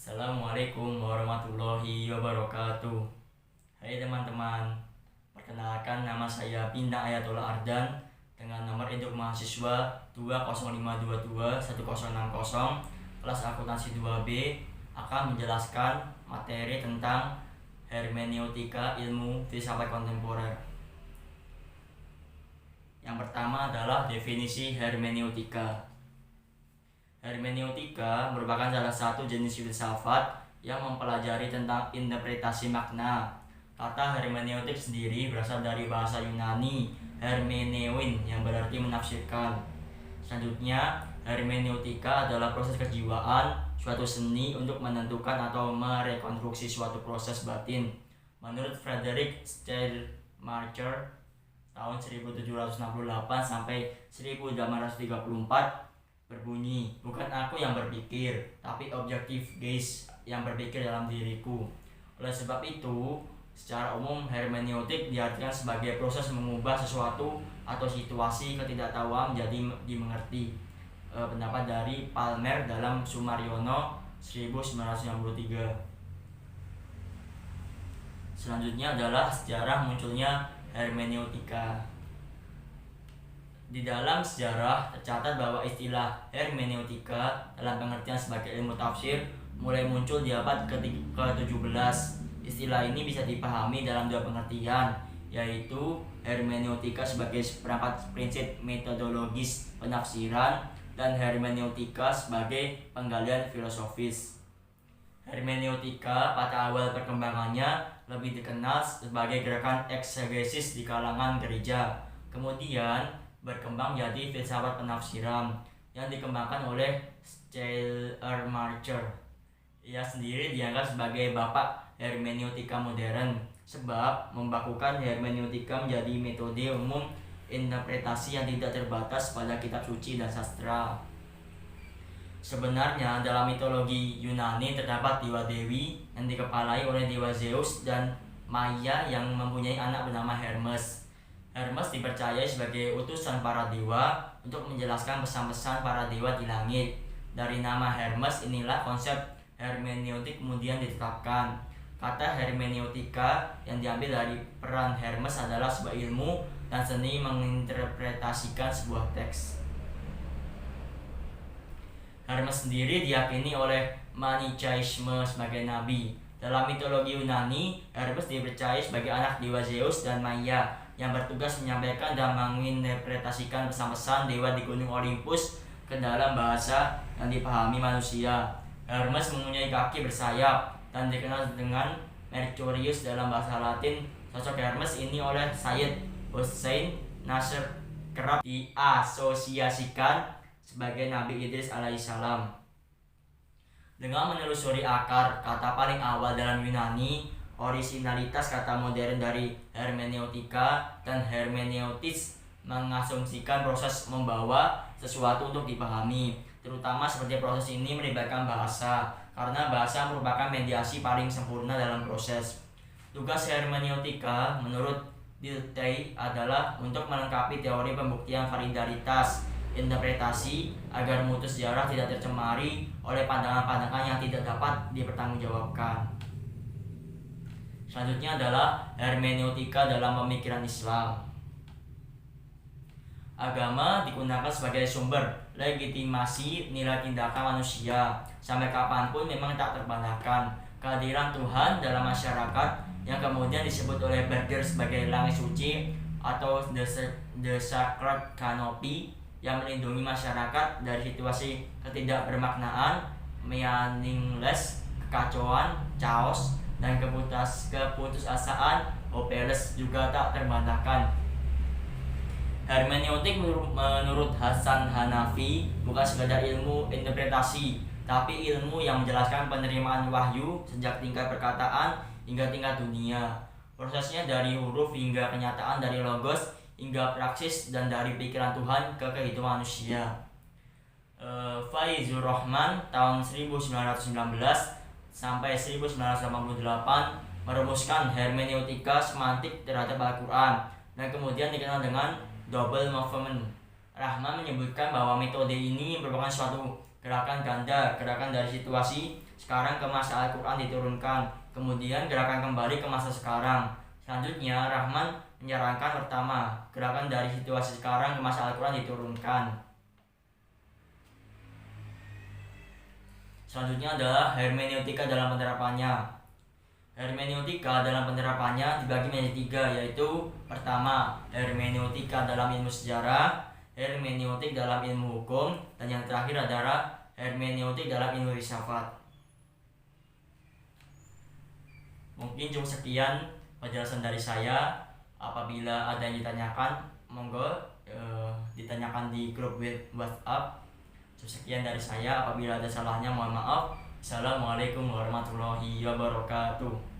Assalamualaikum warahmatullahi wabarakatuh. Hai teman-teman, perkenalkan nama saya Bintang Ayatullah Ardan dengan nomor induk mahasiswa 205221060 kelas akuntansi 2B akan menjelaskan materi tentang hermeneutika ilmu filsafat kontemporer. Yang pertama adalah definisi hermeneutika. Hermeneutika merupakan salah satu jenis filsafat yang mempelajari tentang interpretasi makna. Kata hermeneutik sendiri berasal dari bahasa Yunani hermeneuin yang berarti menafsirkan. Selanjutnya, hermeneutika adalah proses kejiwaan suatu seni untuk menentukan atau merekonstruksi suatu proses batin. Menurut Frederick Schleiermacher tahun 1768 sampai 1834 berbunyi, bukan aku yang berpikir, tapi objektif gaze yang berpikir dalam diriku. Oleh sebab itu, secara umum hermeneutik diartikan sebagai proses mengubah sesuatu atau situasi ketidaktahuan menjadi dimengerti. Pendapat dari Palmer dalam Sumaryono 1993. Selanjutnya adalah sejarah munculnya hermeneutika. Di dalam sejarah tercatat bahwa istilah hermeneutika dalam pengertian sebagai ilmu tafsir mulai muncul di abad ke-17. Istilah ini bisa dipahami dalam dua pengertian, yaitu hermeneutika sebagai perangkat prinsip metodologis penafsiran dan hermeneutika sebagai penggalian filosofis. Hermeneutika pada awal perkembangannya lebih dikenal sebagai gerakan eksegesis di kalangan gereja. Kemudian berkembang jadi filsafat penafsiran yang dikembangkan oleh Schleiermacher. Ia sendiri dianggap sebagai bapak hermeneutika modern sebab membakukan hermeneutika menjadi metode umum interpretasi yang tidak terbatas pada kitab suci dan sastra. Sebenarnya dalam mitologi Yunani terdapat dewa dewi yang dikepalai oleh dewa Zeus dan Maia yang mempunyai anak bernama Hermes. Hermes dipercaya sebagai utusan para dewa untuk menjelaskan pesan-pesan para dewa di langit. Dari nama Hermes inilah konsep hermeneutik kemudian ditetapkan. Kata hermeneutika yang diambil dari peran Hermes adalah sebuah ilmu dan seni menginterpretasikan sebuah teks. Hermes sendiri diyakini oleh Manichaeisme sebagai nabi. Dalam mitologi Yunani, Hermes dipercaya sebagai anak dewa Zeus dan Maia yang bertugas menyampaikan dan menginterpretasikan pesan-pesan dewa di Gunung Olympus ke dalam bahasa yang dipahami manusia. Hermes mempunyai kaki bersayap dan dikenal dengan Mercurius dalam bahasa Latin. Sosok Hermes ini oleh Sayyid Hussein Nasr kerap diasosiasikan sebagai Nabi Idris alaihissalam. Dengan menelusuri akar kata paling awal dalam Yunani, orisinalitas kata modern dari hermeneutika dan hermeneutis mengasumsikan proses membawa sesuatu untuk dipahami, terutama seperti proses ini melibatkan bahasa, karena bahasa merupakan mediasi paling sempurna dalam proses. Tugas hermeneutika menurut Dilthey adalah untuk melengkapi teori pembuktian validaritas interpretasi agar mutu sejarah tidak tercemari oleh pandangan-pandangan yang tidak dapat dipertanggungjawabkan. Selanjutnya adalah hermeneutika dalam pemikiran Islam. Agama digunakan sebagai sumber legitimasi nilai tindakan manusia. Sampai kapanpun memang tak terbantahkan kehadiran Tuhan dalam masyarakat yang kemudian disebut oleh Berger sebagai langit suci atau the sacred canopy yang melindungi masyarakat dari situasi ketidakbermaknaan, meaningless, kekacauan, chaos, dan keputusasaan hopeless juga tak terbantahkan. Hermeneutik menurut Hasan Hanafi bukan sekedar ilmu interpretasi, tapi ilmu yang menjelaskan penerimaan wahyu sejak tingkat perkataan hingga tingkat dunia. Prosesnya dari huruf hingga kenyataan, dari logos hingga praksis, dan dari pikiran Tuhan ke kehidupan manusia. Faizur Rahman tahun 1919 sampai 1988 merumuskan hermeneutika semantik terhadap Al-Quran dan kemudian dikenal dengan double movement. Rahman menyebutkan bahwa metode ini merupakan suatu Gerakan ganda, gerakan dari situasi sekarang ke masa Al-Quran diturunkan, kemudian gerakan kembali ke masa sekarang. Selanjutnya Rahman menyarankan pertama, gerakan dari situasi sekarang ke masa Al-Quran diturunkan. Selanjutnya adalah hermeneutika dalam penerapannya. Hermeneutika dalam penerapannya dibagi menjadi 3, yaitu pertama, hermeneutika dalam ilmu sejarah, hermeneutik dalam ilmu hukum, dan yang terakhir adalah hermeneutik dalam ilmu filsafat. Mungkin cuma sekian penjelasan dari saya. Apabila ada yang ditanyakan, monggo ditanyakan di grup WhatsApp. Sekian dari saya. Apabila ada salahnya mohon maaf. Assalamualaikum warahmatullahi wabarakatuh.